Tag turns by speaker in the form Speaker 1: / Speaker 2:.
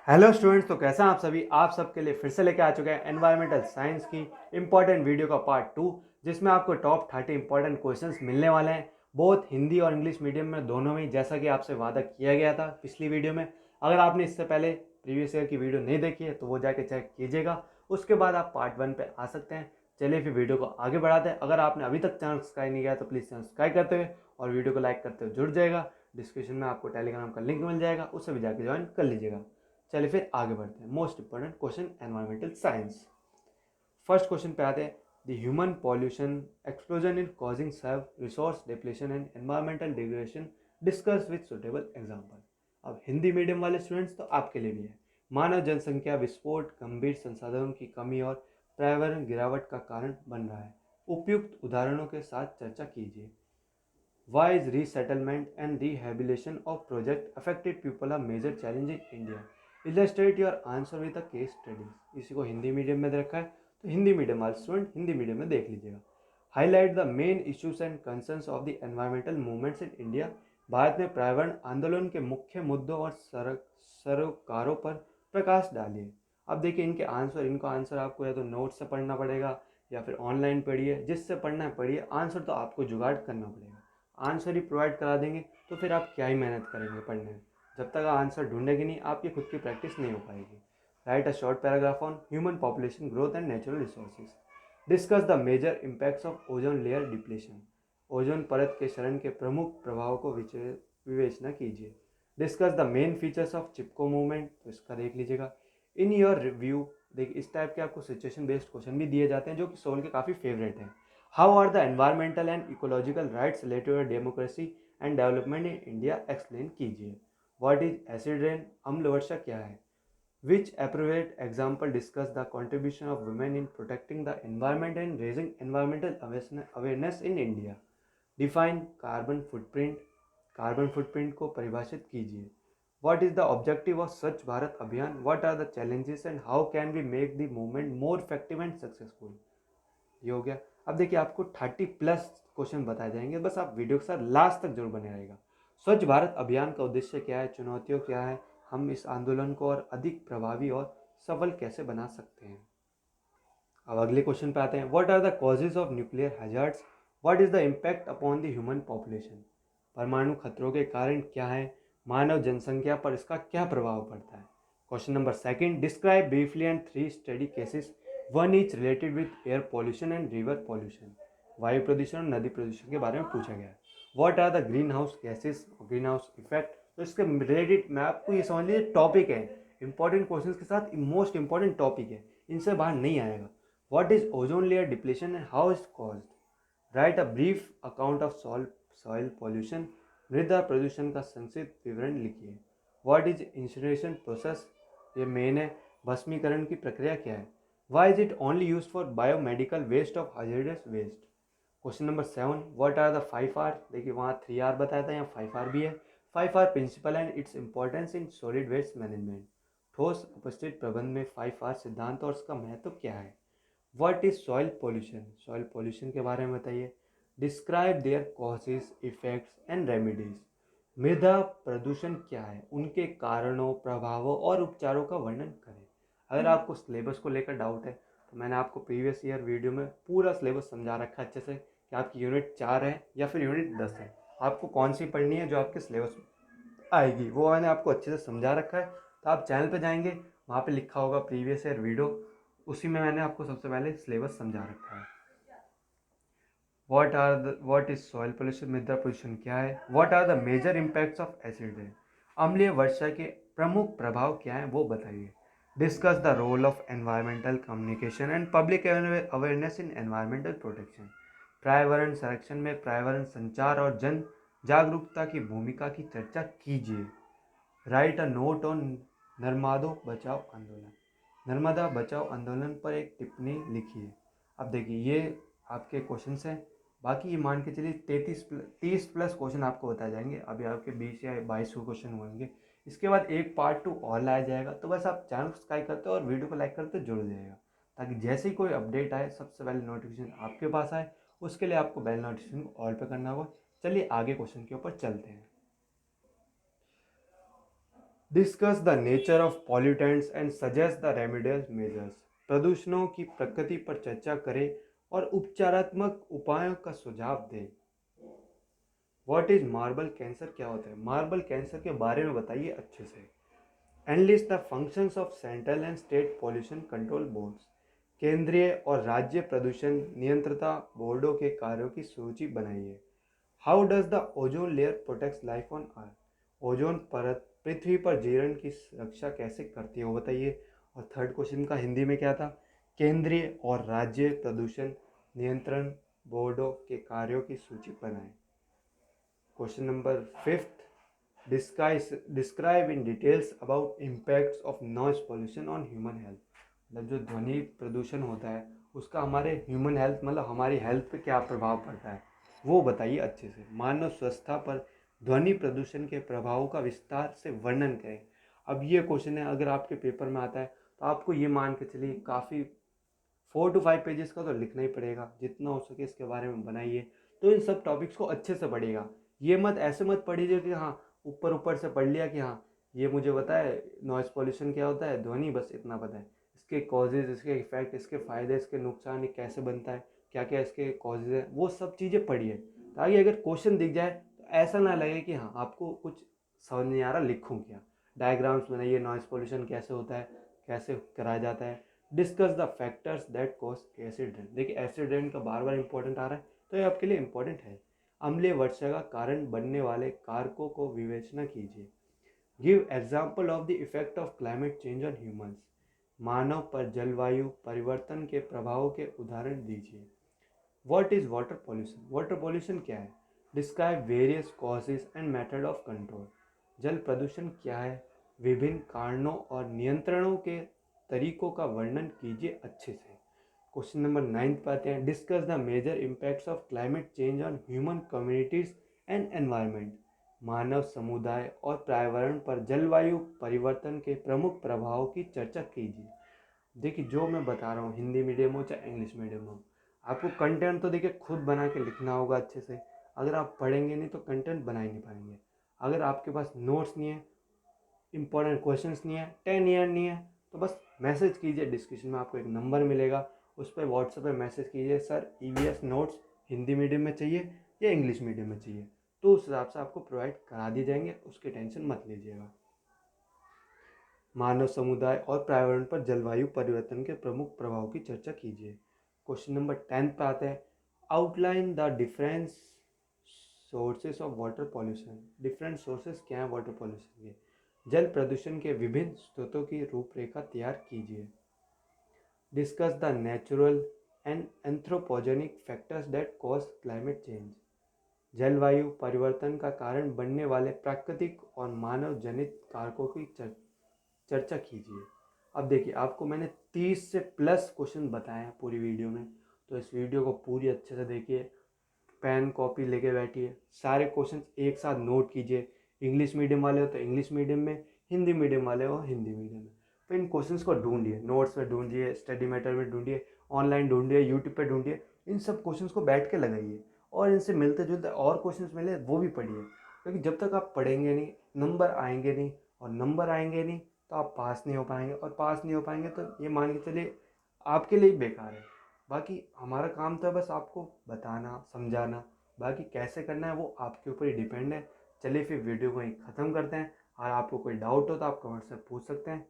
Speaker 1: Hello students, तो कैसे हैं आप सभी। आप सबके लिए फिर से लेके आ चुके हैं एनवायरमेंटल साइंस की इंपॉर्टेंट वीडियो का पार्ट 2, जिसमें आपको टॉप 30 इंपॉर्टेंट क्वेश्चंस मिलने वाले हैं, बहुत हिंदी और इंग्लिश मीडियम में दोनों में, जैसा कि आपसे वादा किया गया था पिछली वीडियो में। अगर आपने इससे पहले प्रीवियस ईयर की वीडियो नहीं देखी है तो वो जाके चेक कीजिएगा, उसके बाद आप पार्ट 1 पे आ सकते हैं। चलिए फिर वीडियो को आगे बढ़ाते हैं। अगर आपने अभी तक चैनल सब्सक्राइब नहीं किया तो प्लीज़ चैनल सब्सक्राइब करते हुए और वीडियो को लाइक करते हुए जुड़ जाएगा। डिस्क्रिप्शन में आपको टेलीग्राम का लिंक मिल जाएगा, उससे भी जाके ज्वाइन कर लीजिएगा। चलिए फिर आगे बढ़ते हैं। Most important question environmental science. First question पे आते हैं। The human pollution explosion in causing serve resource depletion and environmental degradation discuss with suitable example. अब हिंदी मीडियम वाले स्टूडेंट्स तो आपके लिए भी है। मानव जनसंख्या विस्फोट गंभीर संसाधनों की कमी और पर्यावरण गिरावट का कारण बन रहा है। उपयुक्त उदाहरणों के साथ चर्चा कीजिए। Why is resettlement and rehabilitation of project affected people a major challenge in India? Illustrate your answer with a case studies. इसी को हिंदी मीडियम में दे रखा है, तो हिंदी मीडियम वाले स्टूडेंट हिंदी मीडियम में देख लीजिएगा। Highlight the main issues and concerns of the environmental movements in India. Bharat में पर्यावरण आंदोलन के मुख्य मुद्दों और सरोकारों पर प्रकाश डालिए। अब देखिए इनको आंसर आपको या तो नोट से पढ़ना पड़ेगा या फिर ऑनलाइन पढ़िए, जिससे पढ़ना है पढ़िए, आंसर तो आपको जुगाड़ करना पड़ेगा। आंसर ही प्रोवाइड करा देंगे तो फिर आप क्या ही मेहनत करेंगे पढ़ने में। जब तक आंसर ढूंढेंगे नहीं, आपकी खुद की प्रैक्टिस नहीं हो पाएगी। Write a short paragraph on human population growth and natural resources. Discuss the major impacts of ozone layer depletion. Ozone परत के क्षरण के प्रमुख प्रभावों को विवेचना कीजिए। Discuss the main features of Chipko movement, तो इसका देख लीजिएगा। इन योर रिव्यू, देखिए इस टाइप के आपको सिचुएशन बेस्ड क्वेश्चन भी दिए जाते हैं जो कि सोल के काफ़ी फेवरेट हैं। How are the environmental and ecological rights related to democracy and development in India explain कीजिए। व्हाट इज एसिड रेन, अम्ल वर्षा क्या है। Which appropriate example discuss the contribution of women in protecting the environment and raising environmental awareness in India. Define carbon footprint, carbon footprint को परिभाषित कीजिए। What is the objective of Swachh Bharat Abhiyan, what are the challenges and how can we make the movement more effective and successful. ये हो गया। अब देखिए आपको 30+ question बताए जाएंगे, बस आप वीडियो के साथ लास्ट तक जरूर बने रहेगा। स्वच्छ भारत अभियान का उद्देश्य क्या है, चुनौतियों क्या है, हम इस आंदोलन को और अधिक प्रभावी और सफल कैसे बना सकते हैं। अब अगले क्वेश्चन पे आते हैं। What are the causes of nuclear hazards, what is the impact upon the human population. परमाणु खतरों के कारण क्या है, मानव जनसंख्या पर इसका क्या प्रभाव पड़ता है। Question number second, describe briefly and 3 study cases, one is related with air pollution and river pollution. वायु प्रदूषण और नदी प्रदूषण के बारे में पूछा गया है। What are the green house gases, green house effect, तो इसके रिलेटेड मैं आपको ये समझ लीजिए टॉपिक है, इंपॉर्टेंट क्वेश्चन के साथ मोस्ट इंपॉर्टेंट टॉपिक है, इनसे बाहर नहीं आएगा। What is ozone layer depletion and how is caused? Write a brief account of soil pollution. मृदा प्रदूषण का संक्षिप्त विवरण लिखिए। What is incineration process? ये मेन है। भस्मीकरण की प्रक्रिया क्या है। Why is it only used for biomedical waste of hazardous waste? Question number 7, what are the 5R। देखिए वहाँ 3R बताया था, यहाँ 5R भी है। 5R principle and its importance in solid waste management. ठोस अपशिष्ट प्रबंधन में 5R सिद्धांत और उसका महत्व क्या है। What is soil pollution, soil pollution के बारे में बताइए। Describe their causes effects and remedies. मृदा प्रदूषण क्या है, उनके कारणों, प्रभावों और उपचारों का वर्णन करें। अगर आपको सिलेबस को लेकर डाउट है तो मैंने आपको प्रीवियस ईयर वीडियो में पूरा सिलेबस समझा रखा है अच्छे से कि आपकी यूनिट 4 है या फिर यूनिट 10 है, आपको कौन सी पढ़नी है जो आपके सिलेबस में आएगी, वो मैंने आपको अच्छे से समझा रखा है। तो आप चैनल पे जाएंगे, वहाँ पे लिखा होगा प्रीवियस ईयर वीडियो, उसी में मैंने आपको सबसे पहले सिलेबस समझा रखा है। व्हाट इज सॉइल पोल्यूशन, मृदा प्रदूषण क्या है। What are the major impacts of acid rain, अम्लीय वर्षा के प्रमुख प्रभाव क्या हैं वो बताइए। Discuss the role of environmental communication and public awareness in environmental protection. पर्यावरण संरक्षण में पर्यावरण संचार और जन जागरूकता की भूमिका की चर्चा कीजिए। Right a note on Narmada बचाओ आंदोलन, नर्मदा बचाओ आंदोलन पर एक टिप्पणी लिखिए। अब देखिए ये आपके क्वेश्चन हैं, बाकी ये मान के चलिए 30+ क्वेश्चन आपको बताए जाएंगे। अभी आपके 20 या 22 क्वेश्चन होंगे। इसके बाद एक पार्ट 2 और लाया जाएगा, तो बस आप चैनल सब्सक्राइब करते हो और वीडियो को लाइक करते जुड़ जाएगा, ताकि जैसे ही कोई अपडेट आए सबसे पहले नोटिफिकेशन आपके पास आए। उसके लिए आपको बेल नोटिफिकेशन को ऑल पे करना होगा। चलिए आगे क्वेश्चन के ऊपर चलते हैं। Discuss the nature of pollutants and suggest the remedial measures. प्रदूषणों की प्रकृति पर चर्चा करें और उपचारात्मक उपायों का सुझाव दें। व्हाट इज मार्बल कैंसर, क्या होता है? मार्बल कैंसर के बारे में बताइए अच्छे से। Analyst the functions of central and state pollution control boards. केंद्रीय और राज्य प्रदूषण नियंत्रणा बोर्डों के कार्यों की सूची बनाइए। How does the ozone layer protects life on earth. Ozone परत पृथ्वी पर जीवन की रक्षा कैसे करती है वो बताइए। और थर्ड क्वेश्चन का हिंदी में क्या था? केंद्रीय और राज्य प्रदूषण नियंत्रण बोर्डों के कार्यों की सूची बनाएं। Question number fifth, describe in details about impacts of noise pollution on human health. मतलब जो ध्वनि प्रदूषण होता है उसका हमारे ह्यूमन हेल्थ मतलब हमारी हेल्थ पे क्या प्रभाव पड़ता है वो बताइए अच्छे से। मानव स्वास्थ्य पर ध्वनि प्रदूषण के प्रभावों का विस्तार से वर्णन करें। अब ये क्वेश्चन है, अगर आपके पेपर में आता है तो आपको ये मान के चलिए काफ़ी 4 to 5 पेजेस का तो लिखना ही पड़ेगा, जितना हो सके इसके बारे में बनाइए। तो इन सब टॉपिक्स को अच्छे से पढ़िएगा। ये मत ऐसे मत पढ़िए कि हाँ ऊपर ऊपर से पढ़ लिया कि हाँ ये मुझे पता है नॉइज़ पॉल्यूशन क्या होता है, ध्वनि बस इतना पता है। इसके कॉजेज़, इसके इफेक्ट, इसके फ़ायदे, इसके नुकसान, ये कैसे बनता है, क्या क्या इसके कॉजेज़ हैं, वो सब चीज़ें पढ़िए ताकि अगर क्वेश्चन दिख जाए तो ऐसा ना लगे कि हाँ आपको कुछ समझ नहीं आ रहा, लिखूँ क्या। डायग्राम्स बनाइए, नॉइज़ पॉल्यूशन कैसे होता है, कैसे कराया जाता है। Discuss the factors that cause acid rain. देखिए एसिड रेन का बार बार इंपॉर्टेंट आ रहा है तो ये आपके लिए इंपॉर्टेंट है। अम्लीय वर्षा का कारण बनने वाले कारकों को विवेचना कीजिए। Give example of the effect of climate change on humans. मानव पर जलवायु परिवर्तन के प्रभावों के उदाहरण दीजिए। What is water pollution, water pollution क्या है? Describe various causes and method of control. जल प्रदूषण क्या है? विभिन्न कारणों और नियंत्रणों के तरीकों का वर्णन कीजिए अच्छे से। क्वेश्चन नंबर 9 पर आते हैं। Discuss the major impacts of climate change on human communities and environment. मानव समुदाय और पर्यावरण पर जलवायु परिवर्तन के प्रमुख प्रभावों की चर्चा कीजिए। देखिए जो मैं बता रहा हूँ, हिंदी मीडियम हो चाहे इंग्लिश मीडियम हो, आपको कंटेंट तो देखिए खुद बना के लिखना होगा अच्छे से। अगर आप पढ़ेंगे नहीं तो कंटेंट बना ही नहीं पाएंगे। अगर आपके पास नोट्स नहीं है, इंपॉर्टेंट क्वेश्चंस नहीं है, 10 ईयर नहीं है, तो बस मैसेज कीजिए। डिस्क्रिप्शन में आपको एक नंबर मिलेगा, उस पर व्हाट्सएप पे मैसेज कीजिए, sir EVS notes Hindi medium में चाहिए या इंग्लिश मीडियम में चाहिए, तो उस हिसाब से आपको प्रोवाइड करा दिए जाएंगे, उसकी टेंशन मत लीजिएगा। मानव समुदाय और पर्यावरण पर जलवायु परिवर्तन के प्रमुख प्रभाव की चर्चा कीजिए। क्वेश्चन नंबर 10 पे आते हैं। Outline the difference sources of water pollution. Different sources क्या है वाटर पॉल्यूशन के? जल प्रदूषण के विभिन्न स्रोतों की रूपरेखा तैयार कीजिए। Discuss the natural and anthropogenic factors that cause climate change. जलवायु परिवर्तन का कारण बनने वाले प्राकृतिक और मानव जनित कारकों की चर्चा कीजिए। अब देखिए आपको मैंने 30 से प्लस क्वेश्चन बताए हैं पूरी वीडियो में, तो इस वीडियो को पूरी अच्छे से देखिए, पेन कॉपी लेके बैठिए, सारे क्वेश्चन एक साथ नोट कीजिए। इंग्लिश मीडियम वाले हो तो इंग्लिश मीडियम में, हिंदी मीडियम वाले हो हिंदी मीडियम में। तो इन क्वेश्चंस को ढूंढिए, नोट्स में ढूंढिए, स्टडी मैटर में ढूंढिए, ऑनलाइन ढूंढिए, यूट्यूब पे ढूंढिए। इन सब क्वेश्चंस को बैठ के लगाइए और इनसे मिलते जुलते और क्वेश्चंस मिले वो भी पढ़िए, क्योंकि जब तक आप पढ़ेंगे नहीं नंबर आएंगे नहीं, और नंबर आएंगे नहीं तो आप पास नहीं हो पाएंगे, और पास नहीं हो पाएंगे तो ये मान के चलिए आपके लिए ही बेकार है। बाकी हमारा काम तो है बस आपको बताना समझाना, बाकी कैसे करना है वो आपके ऊपर ही डिपेंड है। चलिए फिर वीडियो को ही ख़त्म करते हैं, और आपको कोई डाउट हो तो आप कमेंट से पूछ सकते हैं।